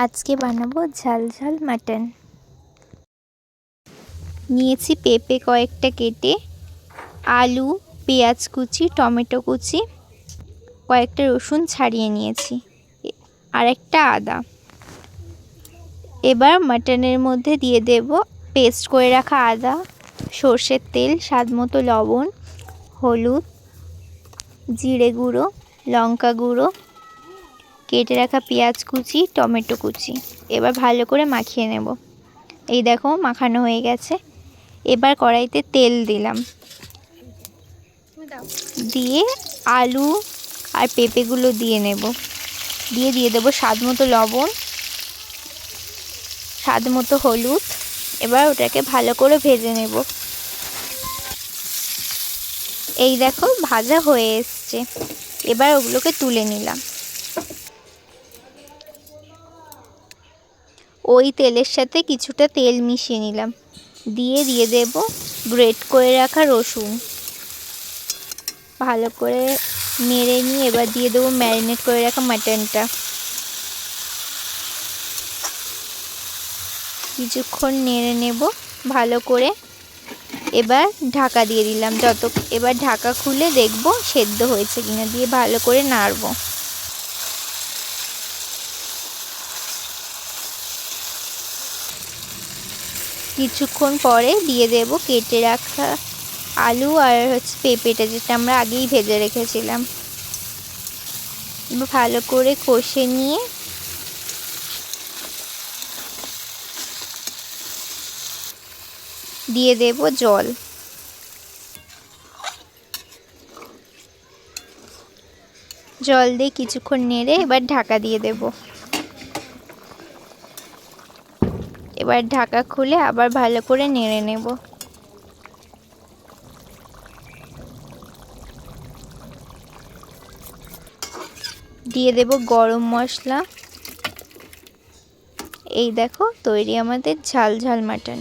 আজকে বানাবো ঝাল ঝাল মাটন। নিয়েছি পেঁপে কয়েকটা কেটে, আলু, পেঁয়াজ কুচি, টমেটো কুচি, কয়েকটা রসুন ছাড়িয়ে নিয়েছি, আর একটা আদা। এবার মাটনের মধ্যে দিয়ে দেব পেস্ট করে রাখা আদা, সর্ষের তেল, স্বাদ মতো লবণ, হলুদ, জিরে গুঁড়ো, লঙ্কা গুঁড়ো, কেটে রাখা পেঁয়াজ কুচি, টমেটো কুচি। এবার ভালো করে মাখিয়ে নেব। এই দেখো মাখানো হয়ে গেছে। এবার কড়াইতে তেল দিলাম, দিয়ে আলু আর পেঁপেগুলো দিয়ে নেব। দিয়ে দেবো স্বাদ মতো লবণ, স্বাদ মতো হলুদ। এবার ওটাকে ভালো করে ভেজে নেব। এই দেখো ভাজা হয়ে এসছে। এবার ওগুলোকে তুলে নিলাম। ওই তেলের সাথে কিছুটা তেল মিশিয়ে নিলাম, দিয়ে দেব গ্রেট করে রাখা রসুন। ভালো করে নেড়ে নিয়ে এবার দিয়ে দেবো ম্যারিনেট করে রাখা মাটনটা। কিছুক্ষণ নেড়ে নেব ভালো করে। এবার ঢাকা দিয়ে দিলাম। এবার ঢাকা খুলে দেখব সেদ্ধ হয়েছে কিনা, দিয়ে ভালো করে নাড়বো। কিছুক্ষণ পরে দিয়ে দেব কেটে রাখা আলু আর পেঁপেটা, যেটা আমরা আগেই ভেজে রেখেছিলাম। ভালো করে কষে নিয়ে দিয়ে দেব জল। জল দিয়ে কিছুক্ষণ নেড়ে এবার ঢাকা দিয়ে দেব। এবার ঢাকা খুলে আবার ভালো করে নেড়ে নেব। দিয়ে দেব গরম মশলা। এই দেখো তৈরি আমাদের ঝাল ঝাল মাটন।